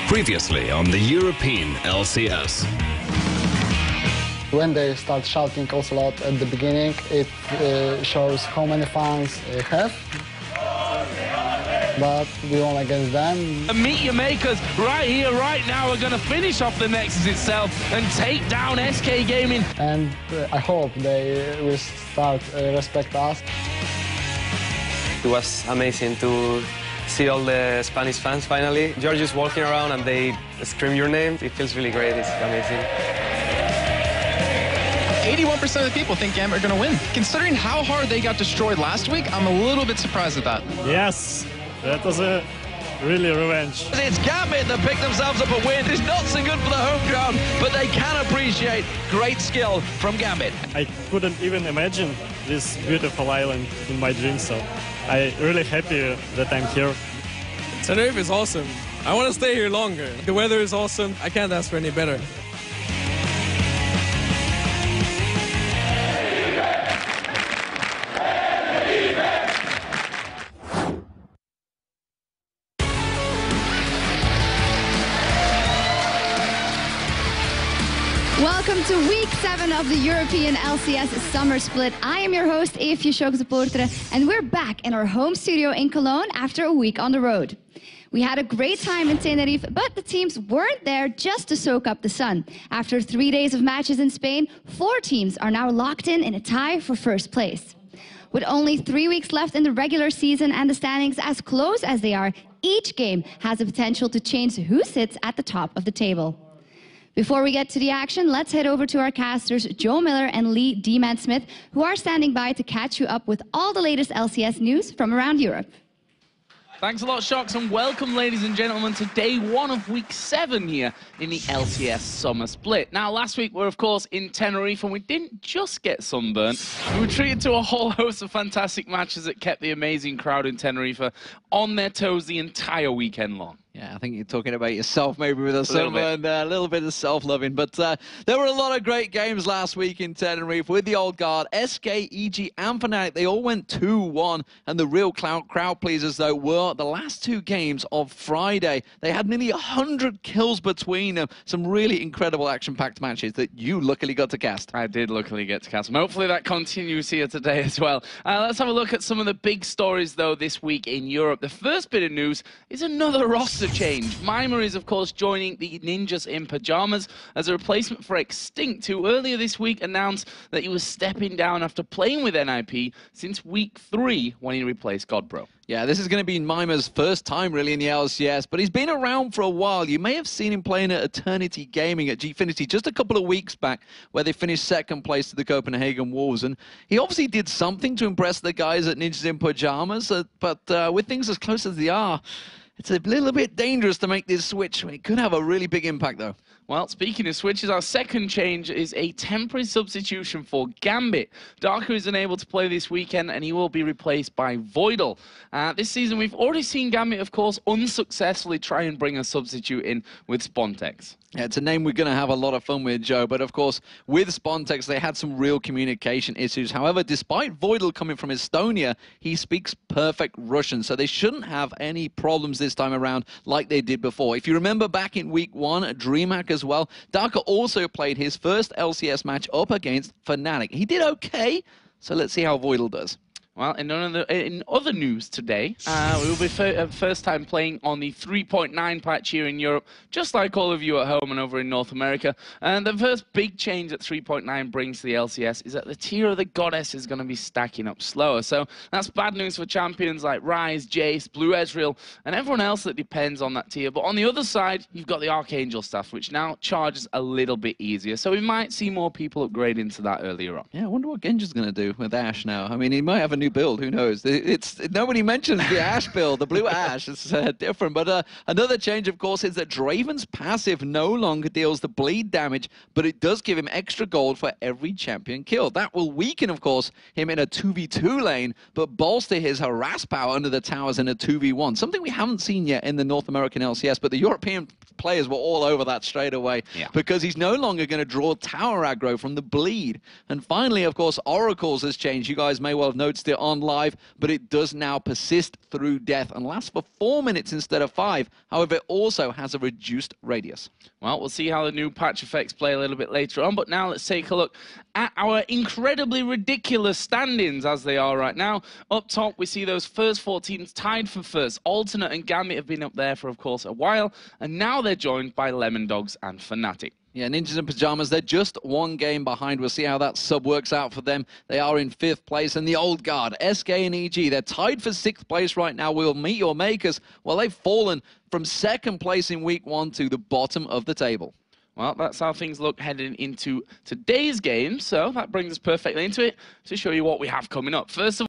Previously on the European LCS. When they start shouting also a lot at the beginning, it shows how many fans have. But we won against them. The Meteor Makers right here, right now, are going to finish off the Nexus itself and take down SK Gaming. And I hope they will start respect us. It was amazing to see all the Spanish fans finally. You're just walking around and they scream your name. It feels really great. It's amazing. 81% of the people think Gambit are going to win. Considering how hard they got destroyed last week, I'm a little bit surprised at that. Yes, that was a really revenge. It's Gambit that picked themselves up a win. It's not so good for the home ground, but they can appreciate great skill from Gambit. I couldn't even imagine this beautiful island in my dreams, so I'm really happy that I'm here. Tenerife is awesome. I want to stay here longer. The weather is awesome. I can't ask for any better. Welcome to week 7 of the European LCS Summer Split. I am your host, Eefje Schoksdepoortere, and we're back in our home studio in Cologne after a week on the road. We had a great time in Tenerife, but the teams weren't there just to soak up the sun. After 3 days of matches in Spain, 4 teams are now locked in a tie for first place. With only 3 weeks left in the regular season and the standings as close as they are, each game has the potential to change who sits at the top of the table. Before we get to the action, let's head over to our casters, Joe Miller and Lee D-Man-Smith, who are standing by to catch you up with all the latest LCS news from around Europe. Thanks a lot, Shocks, and welcome, ladies and gentlemen, to day 1 of week 7 here in the LCS Summer Split. Now, last week we were, of course, in Tenerife, and we didn't just get sunburned. We were treated to a whole host of fantastic matches that kept the amazing crowd in Tenerife on their toes the entire weekend long. Yeah, I think you're talking about yourself maybe with a little bit of self-loving. But there were a lot of great games last week in Tenerife with the old guard. SK, EG and Fnatic, they all went 2-1. And the real crowd pleasers, though, were the last 2 games of Friday. They had nearly 100 kills between them. Some really incredible action-packed matches that you luckily got to cast. I did luckily get to cast them. Hopefully that continues here today as well. Let's have a look at some of the big stories, though, this week in Europe. The first bit of news is another roster change. Mima is, of course, joining the Ninjas in Pajamas as a replacement for Extinct, who earlier this week announced that he was stepping down after playing with NIP since week 3 when he replaced Godbro. Yeah, this is going to be Mima's first time, really, in the LCS, but he's been around for a while. You may have seen him playing at Eternity Gaming at Gfinity just a couple of weeks back, where they finished 2nd place to the Copenhagen Wolves, and he obviously did something to impress the guys at Ninjas in Pajamas, but with things as close as they are, it's a little bit dangerous to make this switch. It could have a really big impact, though. Well, speaking of switches, our second change is a temporary substitution for Gambit. Darker is unable to play this weekend, and he will be replaced by Voidal. This season, we've already seen Gambit, of course, unsuccessfully try and bring a substitute in with Spontex. Yeah, it's a name we're going to have a lot of fun with, Joe. But, of course, with Spontex, they had some real communication issues. However, despite Voidal coming from Estonia, he speaks perfect Russian. So they shouldn't have any problems this time around like they did before. If you remember back in week 1 at DreamHack as well, Darker also played his first LCS match up against Fnatic. He did okay, so let's see how Voidal does. Well, in other news today, we will be first time playing on the 3.9 patch here in Europe, just like all of you at home and over in North America. And the first big change that 3.9 brings to the LCS is that the tier of the Goddess is going to be stacking up slower. So that's bad news for champions like Ryze, Jace, Blue Ezreal, and everyone else that depends on that tier. But on the other side, you've got the Archangel stuff, which now charges a little bit easier. So we might see more people upgrade into that earlier on. Yeah, I wonder what Genji's going to do with Ashe now. I mean, he might have a new build, who knows? Nobody mentions the Ashe build, the blue Ashe. It's different. But another change, of course, is that Draven's passive no longer deals the bleed damage, but it does give him extra gold for every champion killed. That will weaken, of course, him in a 2v2 lane, but bolster his harass power under the towers in a 2v1. Something we haven't seen yet in the North American LCS, but the European players were all over that straight away because he's no longer going to draw tower aggro from the bleed. And finally, of course, Oracles has changed. You guys may well have noticed it on live, but it does now persist through death and lasts for 4 minutes instead of 5. However, it also has a reduced radius. Well, we'll see how the new patch effects play a little bit later on, but now let's take a look at our incredibly ridiculous standings as they are right now. Up top, we see those first 4 teams tied for first. Alternate and Gambit have been up there for, of course, a while, and now they're joined by Lemon Dogs and Fnatic. Yeah, Ninjas in Pajamas, they're just 1 game behind. We'll see how that sub works out for them. They are in 5th place. And the old guard, SK and EG, they're tied for 6th place right now. We'll meet your makers. Well, they've fallen from 2nd place in week 1 to the bottom of the table. Well, that's how things look heading into today's game. So that brings us perfectly into it to show you what we have coming up. First of all,